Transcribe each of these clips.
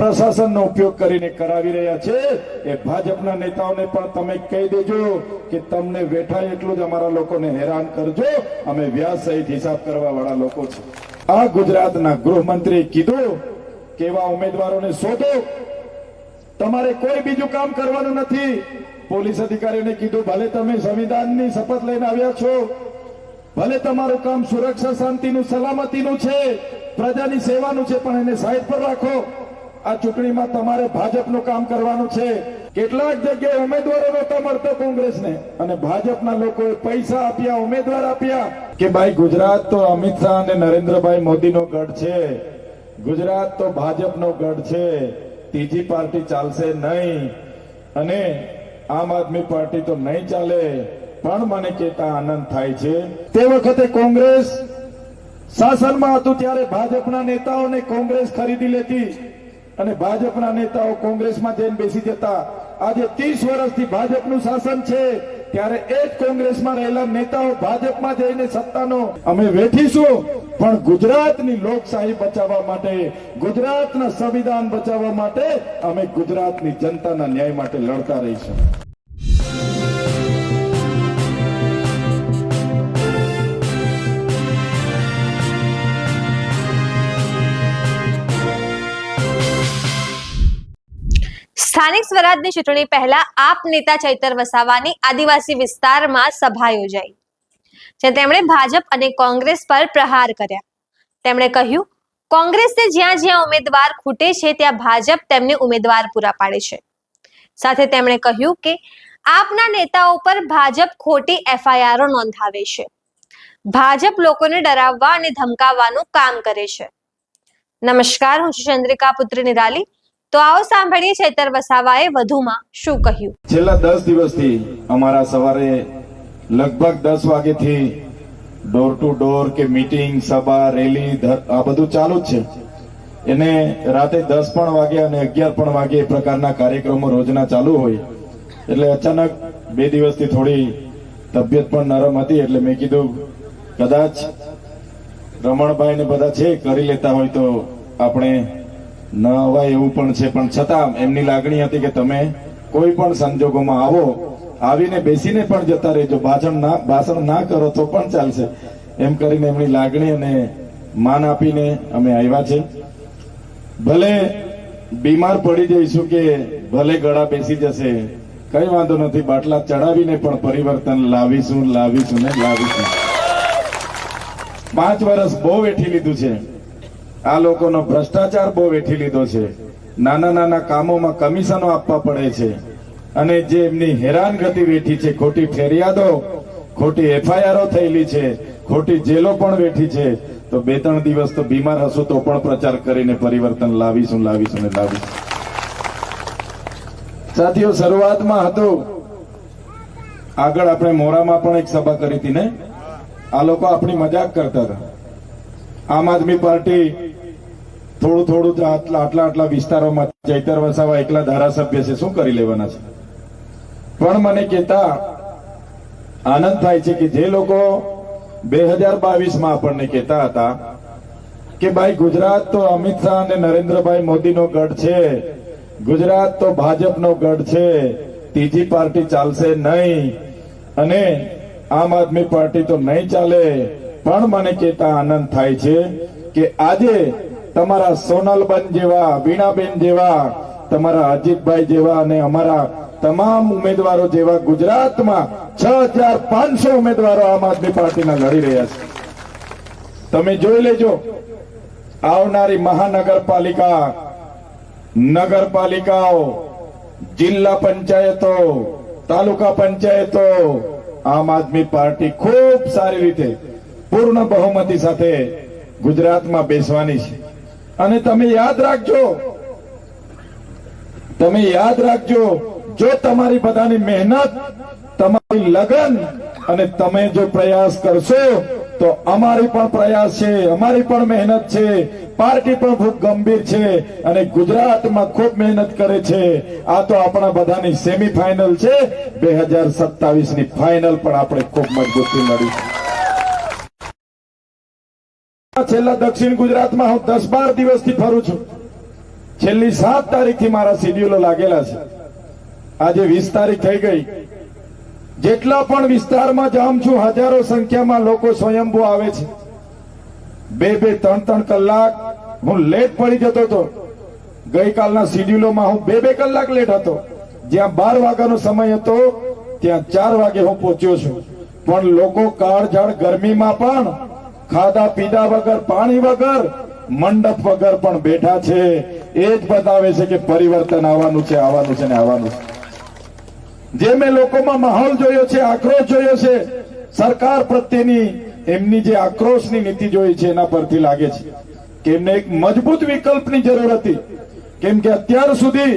પ્રશાસનનો ઉપયોગ કરીને કરાવી રહ્યા છે એ ભાજપના નેતાઓને પણ તમે કહી દેજો કે તમને વેઠાય એટલું જ અમારા લોકોને હેરાન કરજો, અમે વ્યાજ સહિત હિસાબ કરવા વાળા લોકો છે। આ ગુજરાતના ગૃહમંત્રી કીધું કે એવા ઉમેદવારોને શોધો, તમારે કોઈ બીજું કામ કરવાનું નથી। પોલીસ અધિકારીઓને કીધું ભલે તમે સંવિધાનની શપથ લઈને આવ્યા છો, ભલે તમારું કામ સુરક્ષા શાંતિનું સલામતીનું છે, પ્રજાની સેવાનું છે, પણ એને સાઈડ પર રાખો। આ ચૂંટણીમાં તમારે ભાજપનું કામ કરવાનું છે। કેટલાક જગ્યાએ ઉમેદવારો નહોતા મળતા કોંગ્રેસને, અને ભાજપના લોકોએ પૈસા આપ્યા, ઉમેદવાર આપ્યા કે ભાઈ ગુજરાત તો અમિત શાહ અને નરેન્દ્રભાઈ મોદીનો ગઢ છે, ગુજરાત તો ભાજપનો ગઢ છે, ત્રીજી પાર્ટી ચાલશે નહીં અને આમ આદમી પાર્ટી તો નહીં ચાલે। પણ મને કહેતા આનંદ થાય છે, તે વખતે કોંગ્રેસ શાસનમાં હતું ત્યારે ભાજપના નેતાઓને કોંગ્રેસ ખરીદી લેતી અને ભાજપના નેતાઓ કોંગ્રેસમાં જઈને બેસી જતા। આજે 30 વર્ષથી ભાજપનું શાસન છે, ત્યારે એ જ કોંગ્રેસમાં રહેલા નેતાઓ ભાજપમાં જઈને સત્તાનો અમે વેઠીશું, પણ ગુજરાતની લોકશાહી બચાવવા માટે, ગુજરાતના સંવિધાન બચાવવા માટે અમે ગુજરાતની જનતાના ન્યાય માટે લડતા રહીશું। સ્થાનિક સ્વરાજની ચૂંટણી પહેલા આપ નેતા ચૈતર વસાવાની આદિવાસી વિસ્તારમાં સભા યોજાઈ, જ્યાં તેમણે ભાજપ અને કોંગ્રેસ પર પ્રહાર કર્યા। તેમણે કહ્યું, કોંગ્રેસને જ્યાં જ્યાં ઉમેદવાર ખૂટે છે ત્યાં ભાજપ તેમને ઉમેદવાર પૂરા પાડે છે। સાથે તેમણે કહ્યું કે આપના નેતાઓ પર ભાજપ ખોટી એફઆઈઆરો નોંધાવે છે, ભાજપ લોકોને ડરાવવા અને ધમકાવવાનું કામ કરે છે। નમસ્કાર, હું છું ચંદ્રિકા પુત્રી નિરાલી। તો આવો સાંભળીએ ચૈતર વસાવાએ વધુમાં શું કહ્યું। છેલ્લા 10 દિવસથી અમારા સવારે લગભગ 10 વાગ્યાથી ડોર ટુ ડોર કે મીટિંગ, સભા, રેલી આ બધું ચાલુ જ છે। એને રાતે 10 પણ વાગે અને 11 પણ વાગે એ પ્રકારના કાર્યક્રમો રોજના ચાલુ હોય। એટલે અચાનક 2 દિવસથી થોડી તબિયત પણ નરમ હતી, એટલે મેં કીધું કદાચ રમણભાઈ ને બધા છે કરી લેતા હોય તો આપણે ન અવાય એવું પણ છે, પણ છતાં એમની લાગણી હતી કે તમે કોઈ પણ સંજોગોમાં આવો, આવીને બેસીને પણ જતા રહેજો, ભાષણ ના કરો તો પણ ચાલશે, એમ કરીને એમની લાગણી અને માન આપીને અમે આવ્યા છે। ભલે બીમાર પડી જઈશું કે ભલે ગળા બેસી જશે, કઈ વાંધો નથી, બાટલા ચડાવીને પણ પરિવર્તન લાવીશું ને લાવીશું। 5 વર્ષ બહુ વેઠી લીધું છે, આ લોકોનો ભ્રષ્ટાચાર બહુ વેઠી લીધો છે, નાના નાના કામોમાં કમિશનો આપવા પડે છે, અને જે એમની હેરાનગતિ વેઠી છે, ખોટી ફરિયાદો, ખોટી એફઆઈઆરો થયેલી છે, ખોટી જેલો પણ વેઠી છે, તો 2-3 દિવસ તો બીમાર હશું તો પણ પ્રચાર કરીને પરિવર્તન લાવીશું ને લાવીશું। સાથીઓ, શરૂઆતમાં હતું, આગળ આપણે મોરામાં પણ એક સભા કરી હતી ને, આ લોકો આપણી મજાક કરતા હતા। આમ આદમી પાર્ટી થોડું આટલા વિસ્તારોમાં ચૈતર વસાવા એકલા ધારાસભ્ય છે, શું કરી લેવાના છે? પણ મને કહેતા આનંદ થાય છે કે જે લોકો 2022માં આપણને કહેતા હતા કે ભાઈ ગુજરાત તો અમિત શાહ અને નરેન્દ્રભાઈ મોદીનો ગઢ છે, ગુજરાત તો ભાજપનો ગઢ છે, ત્રીજી પાર્ટી ચાલશે નહીં અને આમ આદમી પાર્ટી તો નહીં ચાલે। પણ મને કહેતા આનંદ થાય છે કે આજે તમારા સોનલબેન જેવા, વીણાબેન જેવા, તમારા અજીતભાઈ જેવા અને અમારા તમામ ઉમેદવારો જેવા ગુજરાતમાં 6500 ઉમેદવારો આમ આદમી પાર્ટીના લડી રહ્યા છે। તમે જોઈ લેજો, આવનારી મહાનગરપાલિકા, નગરપાલિકાઓ, જિલ્લા પંચાયતો, તાલુકા પંચાયતો આમ આદમી પાર્ટી ખૂબ સારી રીતે પૂર્ણ બહુમતી સાથે ગુજરાતમાં બેસવાની છે। અને તમે યાદ રાખજો, જો તમારી બધાની મહેનત, તમારી લગન અને તમે જો પ્રયાસ કરશો તો અમારી પણ પ્રયાસ છે, અમારી પણ મહેનત છે, પાર્ટી પણ ખૂબ ગંભીર છે અને ગુજરાતમાં ખૂબ મહેનત કરે છે। આ તો આપણા બધાની સેમીફાઇનલ છે, 2027ની ફાઇનલ પણ આપણે ખૂબ મજબૂતી લડીશું। છેલ્લા દક્ષિણ ગુજરાતમાં હું 10-12 દિવસથી ફરું છું, છેલ્લી 7 તારીખથી મારા શેડ્યુલો લાગેલા છે. આજે 20 તારીખ થઈ ગઈ. જેટલા પણ વિસ્તારમાં જામ છું, હજારો સંખ્યામાં લોકો સ્વયંભૂ આવે છે. 2-3 કલાક હું લેટ પડી જતો હતો. ગઈકાલના શેડ્યુલોમાં હું 2 કલાક લેટ હતો. જ્યાં 12 વાગ્યાનો સમય હતો ત્યાં 4 વાગે હું પહોંચ્યો છું. પણ લોકો કાળઝાળ ગરમીમાં પણ ખાધા પીધા વગર, પાણી વગર, મંડપ વગર પણ બેઠા છે. એ જ બતાવે છે કે પરિવર્તન આવવાનું છે, આવવાનું છે ને આવવાનું છે. જે મેં લોકોમાં માહોલ જોયો છે, આક્રોશ જોયો છે, સરકાર પ્રત્યેની એમની જે આક્રોશની નીતિ જોઈ છે એના પરથી લાગે છે કે એમને એક મજબૂત વિકલ્પની જરૂર હતી. કેમ કે અત્યાર સુધી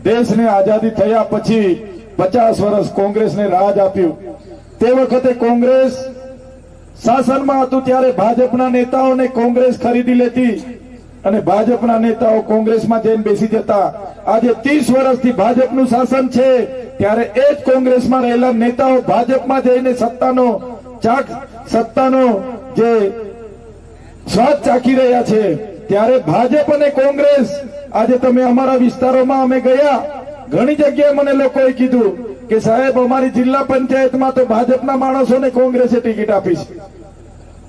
દેશને આઝાદી થયા પછી 50 વર્ષ કોંગ્રેસને રાજ આપ્યું. તે વખતે કોંગ્રેસ શાસનમાં હતું ત્યારે ભાજપના નેતાઓને કોંગ્રેસ ખરીદી લેતી અને ભાજપના નેતાઓ કોંગ્રેસમાં જઈને બેસી જતા. આજે 30 વર્ષથી ભાજપનું શાસન છે ત્યારે એ જ કોંગ્રેસમાં રહેલા નેતાઓ ભાજપમાં જઈને સત્તાનો જે સ્વાદ ચાખી રહ્યા છે. ત્યારે ભાજપ અને કોંગ્રેસ, આજે તમે અમારા વિસ્તારોમાં અમે ગયા, ઘણી જગ્યાએ મને લોકોએ કીધું કે સાહેબ અમારી જિલ્લા પંચાયતમાં તો ભાજપના માણસોને કોંગ્રેસે ટિકિટ આપી છે.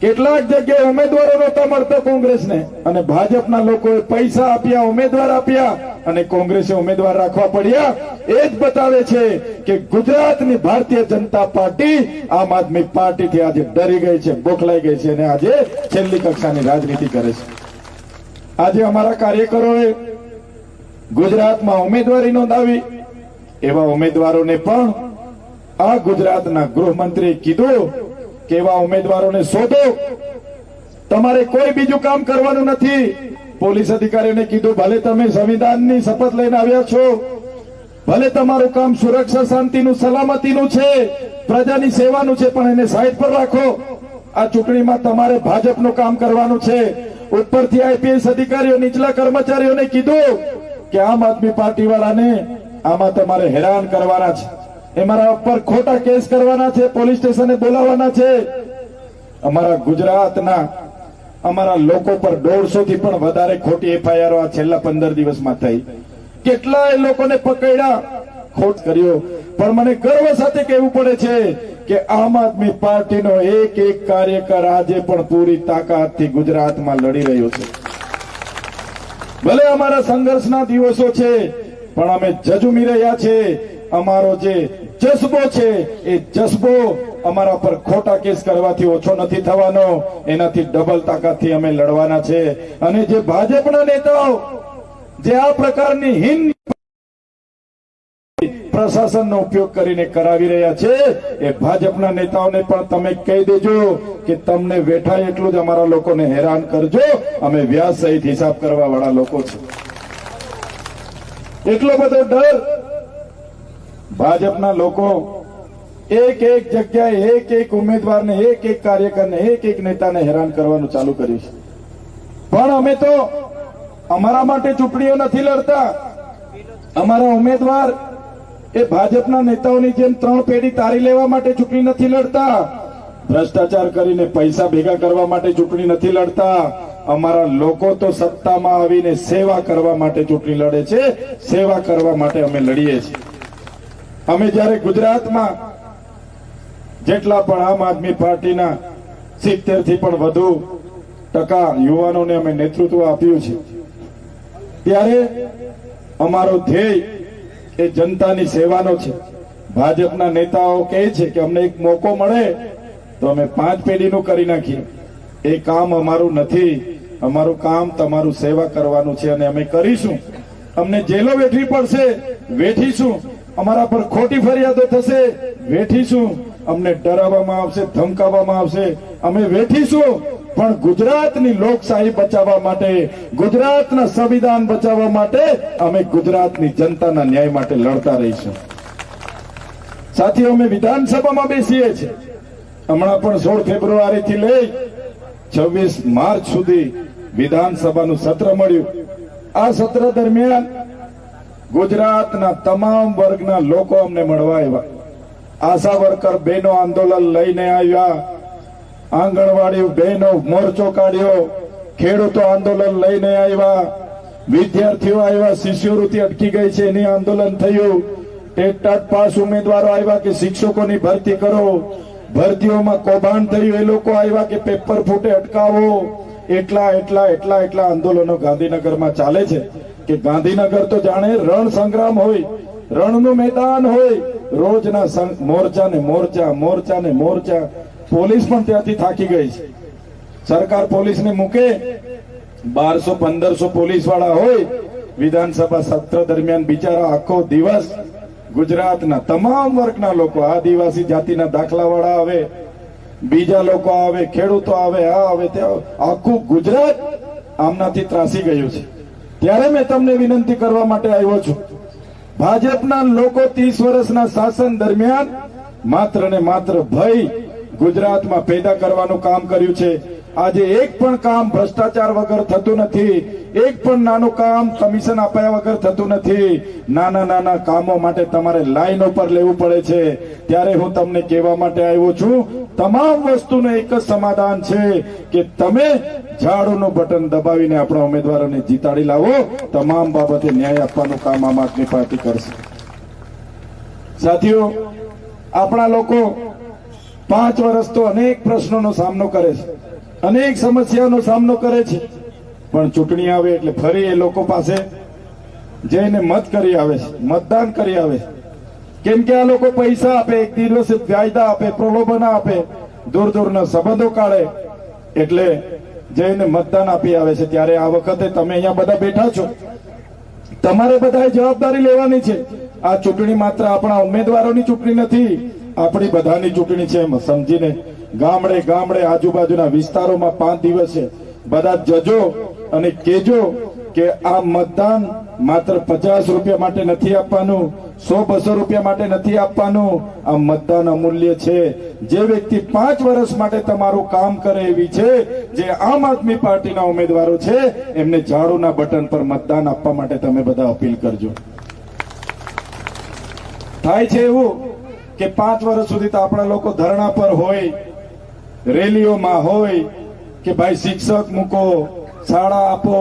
કેટલાક જગ્યાએ ઉમેદવારો નહોતા મળતો કોંગ્રેસને, અને ભાજપના લોકોએ પૈસા આપ્યા, ઉમેદવાર આપ્યા અને કોંગ્રેસે ઉમેદવાર રાખવા પડ્યા. એ જ બતાવે છે કે ગુજરાતની ભારતીય જનતા પાર્ટી આમ આદમી પાર્ટીથી આજે ડરી ગઈ છે, બોખલાઈ ગઈ છે અને આજે છેલ્લી કક્ષાની રાજનીતિ કરે છે. આજે અમારા કાર્યકરોએ ગુજરાતમાં ઉમેદવારી નોંધાવી. એવા ઉમેદવારોને પણ આ ગુજરાતના ગૃહમંત્રીએ કીધું કે એવા ઉમેદવારોને શોધો, તમારે કોઈ બીજું કામ કરવાનું નથી. પોલીસ અધિકારીઓને કીધું ભલે તમે સંવિધાનની શપથ લઈને આવ્યા છો, ભલે તમારું કામ સુરક્ષા, શાંતિનું, સલામતીનું છે, પ્રજાની સેવાનું છે, પણ એને સાઈડ પર રાખો. આ ચૂંટણીમાં તમારે ભાજપનું કામ કરવાનું છે. ઉપરથી આઈપીએસ અધિકારીઓ, નીચલા કર્મચારીઓને કીધું કે આમ આદમી પાર્ટી વાળાને આમાં તમારે હેરાન કરવાના છે, અમારા ઉપર ખોટા કેસ કરવાના છે, પોલીસ સ્ટેશને બોલાવવાના છે. અમારા ગુજરાતના અમારા લોકો પર 150 થી પણ વધારે ખોટી એફઆઈઆર આ છેલ્લા 15 દિવસમાં થઈ. કેટલાય લોકોને પકડ્યા, ખોટ કર્યો. પણ મને ગર્વ સાથે કહેવું પડે છે કે આમ આદમી પાર્ટીનો એક કાર્યકર આજે પણ પૂરી તાકાતથી ગુજરાતમાં લડી રહ્યો છે. ભલે અમારા સંઘર્ષના દિવસો છે પણ અમે ઝઝુમી રહ્યા છે. અમારો જે જજ્બો છે એ જજ્બો અમારા પર ખોટા કેસ કરવાથી ઓછો નથી થવાનો, એનાથી ડબલ તાકાતથી અમે લડવાના છે. અને જે ભાજપના નેતાઓ જે આ પ્રકારની હિન પ્રશાસનનો ઉપયોગ કરીને કરાવી રહ્યા છે, એ ભાજપના નેતાઓને પણ તમે કહી દેજો કે તમને વેઠાય એટલું જ અમારા લોકોને હેરાન કરજો. અમે વ્યાજ સહિત હિસાબ કરવા વાળા લોકો છે. એટલો બધો ડર ભાજપના લોકો એક જગ્યાએ એક ઉમેદવારને, એક કાર્યકરને, એક નેતાને હેરાન કરવાનું ચાલુ કર્યું છે. પણ અમે તો અમારા માટે ચૂંટણીઓ નથી લડતા. અમારા ઉમેદવાર એ ભાજપના નેતાઓની જેમ 3 પેઢી તારી લેવા માટે ચૂંટણી નથી લડતા. ભ્રષ્ટાચાર કરીને પૈસા ભેગા કરવા માટે ચૂંટણી નથી લડતા. અમારા લોકો તો સત્તામાં આવીને સેવા કરવા માટે ચૂંટણી લડે છે. સેવા કરવા માટે અમે લડીએ છીએ. અમે જ્યારે ગુજરાતમાં જેટલા પણ આમ આદમી પાર્ટીના 70 થી પણ વધુ ટકા યુવાનોને અમે નેતૃત્વ આપ્યું છે, ત્યારે અમારો ધ્યેય એ જનતાની સેવાનો છે. ભાજપના નેતાઓ કહે છે કે અમને એક મોકો મળે તો અમે 5 પેઢીનું કરી નાખીએ. એ કામ અમારું નથી. અમારું કામ તમારું સેવા કરવાનું છે અને અમે કરીશું. અમને જેલો વેઠવી પડશે, વેઠીશું. અમારા પર ખોટી ફરિયાદો થશે, વેઠીશું. અમને ડરાવવામાં આવશે, ધમકાવવામાં આવશે, અમે વેઠીશું. પણ ગુજરાતની લોકશાહી બચાવવા માટે, ગુજરાતના સંવિધાન બચાવવા માટે અમે ગુજરાતની જનતાના ન્યાય માટે લડતા રહીશું. સાથીઓ, અમે વિધાનસભામાં બેસીએ છીએ. હમણાં પણ 16 ફેબ્રુઆરીથી લઈ 26 માર્ચ સુધી વિધાનસભાનું સત્ર મળ્યું. આ સત્ર દરમિયાન ગુજરાતના તમામ વર્ગના લોકો અમને મળવા આવ્યા. આશા વર્કર બહેનો આંદોલન લઈને આવ્યા, આંગણવાડી બહેનો મોરચો કાઢ્યો, ખેડૂતો આંદોલન લઈને આવ્યા, વિદ્યાર્થીઓ આવ્યા, શિષ્યવૃત્તિ અટકી ગઈ છે એની આંદોલન થયું, ટેટ પાસ ઉમેદવારો આવ્યા કે શિક્ષકોની ભરતી કરો, ભરતીઓમાં કૌભાંડ થયું, એ લોકો આવ્યા કે પેપર ફૂટે અટકાવો. એટલા આંદોલનો ગાંધીનગરમાં ચાલે છે કે ગાંધીનગર તો જાણે રણ સંગ્રામ હોય, રણનું મેદાન હોય. રોજના મોરચા ને મોરચા. પોલીસ પણ ત્યાંથી થાકી ગઈ છે. સરકાર પોલીસને મૂકે, 1200-1500 પોલીસ વાળા હોય. વિધાનસભા સત્ર દરમિયાન બિચારા આખો દિવસ ગુજરાતના તમામ વર્ગના લોકો, આદિવાસી જાતિના દાખલા વાળા આવે, બીજા લોકો આવે, ખેડૂતો આવે, આ આવે, આખું ગુજરાત આમનાથી ત્રાસી ગયું છે. ત્યારે મેં તમને વિનંતી કરવા માટે આવ્યો છું. ભાજપના લોકો 30 વર્ષના શાસન દરમિયાન માત્ર ને માત્ર ભય ગુજરાતમાં પેદા કરવાનું કામ કર્યું છે. આજે એક પણ કામ ભ્રષ્ટાચાર વગર થતું નથી, એક પણ નાનું કામ કમિશન આપ્યા વગર થતું નથી. નાના કામો માટે તમારે લાઈન ઉપર લેવું પડે છે. ત્યારે હું તમને કહેવા માટે આવ્યો છું, તમામ વસ્તુનું એક જ સમાધાન છે કે તમે ઝાડુનું બટન દબાવીને આપણા ઉમેદવારોને જીતાડી લાવો. તમામ બાબતે ન્યાય આપવાનું કામ આમ આદમી પાર્ટી કરશે. સાથીઓ, આપણા લોકો 5 વર્ષ તો અનેક પ્રશ્નોનો સામનો કરે છે, અનેક સમસ્યાનો સામનો કરે છે, પણ ચૂંટણી આવે એટલે ફરી એ લોકો પાસે જઈને મત કરી આવે છે, મતદાન કરી આવે છે. કેમ કે આ લોકો પૈસા આપે, એક દિવસે વાયદા આપે, પ્રલોભન આપે, દૂરના સંબંધો કાઢે, એટલે જઈને મતદાન આપી આવે છે. ત્યારે આ વખતે તમે અહીંયા બધા બેઠા છો, તમારે બધાએ જવાબદારી લેવાની છે. આ ચૂંટણી માત્ર આપણા ઉમેદવારોની ચૂંટણી નથી, આપણી બધાની ચૂંટણી છે. એમ સમજીને ગામડે આજુબાજુના વિસ્તારોમાં 5 દિવસે બધા જજો અને કેજો કે આ મતદાન માત્ર 50 રૂપિયા માટે નથી આપવાનું, 100-200 રૂપિયા માટે નથી આપવાનું. આ મતદાન અમૂલ્ય છે. જે વ્યક્તિ 5 વર્ષ માટે તમારું કામ કરે એવી છે, જે આમ આદમી પાર્ટીના ઉમેદવારો છે, એમને ઝાડુના બટન પર મતદાન આપવા માટે તમે બધા અપીલ કરજો. થાય છે એવું કે 5 વર્ષ સુધી તો આપણા લોકો ધરણા પર હોય, રેલીઓમાં હોય કે ભાઈ શિક્ષક મૂકો, શાળા આપો,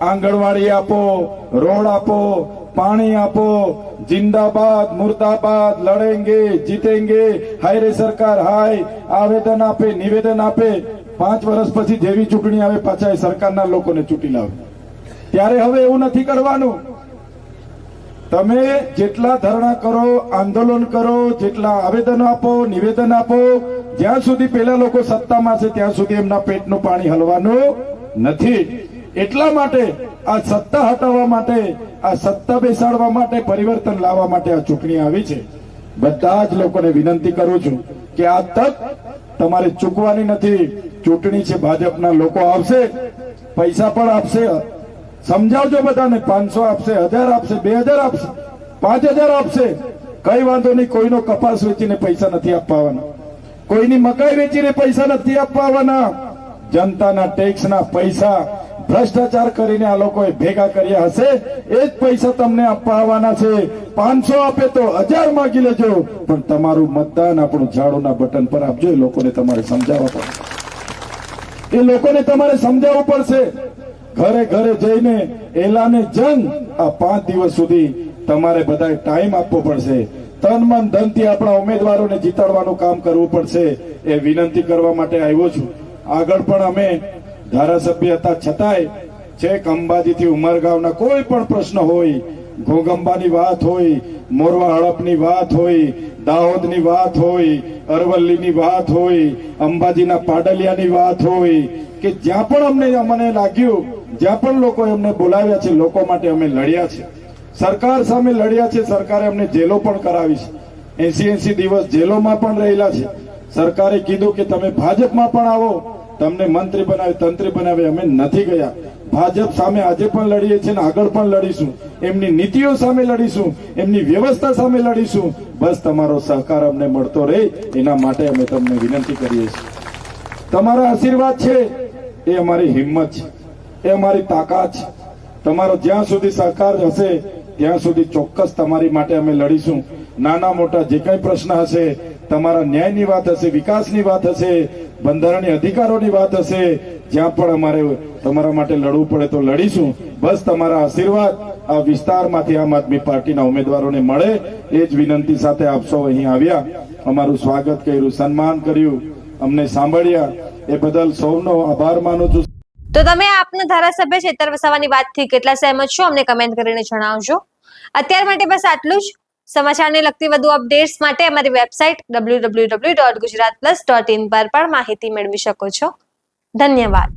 આંગણવાડી આપો, રોડ આપો, પાણી આપો, जिंदाबाद मुर्दाबाद, लड़ेंगे जीतेंगे, हाय रे सरकार हाय, आवेदन આપે, નિવેદન આપે. 5 વર્ષ પછી જેવી ચૂંટણી આવે પાછા સરકારના લોકોને ચૂંટી લાવે. ત્યારે હવે એવું નથી કરવાનું. તમે જેટલા ધરણા કરો, આંદોલન કરો, જેટલા આવેદનો આપો, નિવેદન આપો, જ્યાં સુધી પેલા લોકો સત્તામાં છે ત્યાં સુધી એમના પેટનું પાણી હલવાનું નથી. એટલા માટે આ સત્તા હટાવવા માટે, આ સત્તા બેસાડવા માટે, પરિવર્તન લાવવા માટે આ ચૂંટણી આવી છે. બધા જ લોકોને વિનંતી કરું છું કે આ તક તમારે ચૂકવાની નથી. ચૂંટણી છે, ભાજપના લોકો આવશે, પૈસા પણ આપશે. સમજાવજો બધાને, 500 આપશે, 1000 આપશે, 2000 આપશે, 5000 આપશે, કઈ વાંધો નહીં. કોઈનો કપાસ વેચીને પૈસા નથી આપવાના, કોઈની મકાઈ વેચીને પૈસા નથી આપવાના. જનતાના ટેક્સના પૈસા ભ્રષ્ટાચાર કરીને આ લોકોએ ભેગા કર્યા હશે, એ જ પૈસા તમને આપવાના છે. 500 આપે તો 1000 માંગી લેજો, પણ તમારું મતદાન આપણું ઝાડુના બટન પર આપજો. એ લોકોને તમારે સમજાવવા પડશે, એ લોકોને તમારે સમજાવવું પડશે. ઘરે જઈને એલાને જંગ આ 5 દિવસ સુધી તમારે બધાએ ટાઈમ આપવો પડશે. તન મન ધનથી આપણા ઉમેદવારોને જીતાડવાનું કામ કરવું પડશે. એ વિનંતી કરવા માટે આવ્યો છું. આગળ પણ અમે ધારાસભ્ય હતા છતાંય છેક અંબાજીથી ઉમરગાંવના કોઈ પણ પ્રશ્ન હોય, ઘોગંબાની વાત હોય, મોરવા હડપની વાત હોય, દાહોદની વાત હોય, અરવલ્લીની વાત હોય, અંબાજીના પાડલિયાની વાત હોય, કે જ્યાં પણ અમને લાગ્યું, જ્યાં પણ લોકો અમને બોલાવ્યા છે, લોકો માટે અમે લડ્યા છે, સરકાર સામે લડ્યા છે. સરકારે અમને જેલો પણ કરાવી છે, 80 દિવસ જેલોમાં પણ રહેલા છે. સરકારે કીધું કે તમે ભાજપમાં પણ આવો, તમને મંત્રી બનાવે, તંત્રી બનાવે. અમે નથી ગયા. ભાજપ સામે આજે પણ લડીએ છીએ ને આગળ પણ લડીશું. એમની નીતિઓ સામે લડીશું, એમની વ્યવસ્થા સામે લડીશું. બસ તમારો સહકાર અમને મળતો રહે, એના માટે અમે તમને વિનંતી કરીએ છીએ. તમારા આશીર્વાદ છે એ અમારી હિંમત છે, એ અમારી તાકાત છે. તમારો જ્યાં સુધી સહકાર હશે ત્યાં સુધી ચોક્કસ તમારી માટે અમે લડીશું. નાના મોટા જે કઈ પ્રશ્ન હશે તમારા ન્યાયની વાત હશે, વિકાસની વાત હશે, બંધારણીય અધિકારોની વાત હશે, જ્યાં પણ અમારે તમારા માટે લડવું પડે તો લડીશું. બસ તમારા આશીર્વાદ આ વિસ્તારમાંથી આમ આદમી પાર્ટીના ઉમેદવારોને મળે એ જ વિનંતી સાથે આપ સૌ અહીં આવ્યા, અમારું સ્વાગત કર્યું, સન્માન કર્યું, અમને સાંભળ્યા, એ બદલ સૌનો આભાર માનું છું. તો તમે આપના ધારાસભ્ય ચૈતર વસાવાની વાતથી કેટલા સહેમત છો અમને કમેન્ટ કરીને જણાવજો. અત્યાર માટે બસ આટલું જ. સમાચારને લગતી વધુ અપડેટ્સ માટે અમારી વેબસાઇટ www.gujaratplus.in પર પણ માહિતી મેળવી શકો છો. ધન્યવાદ.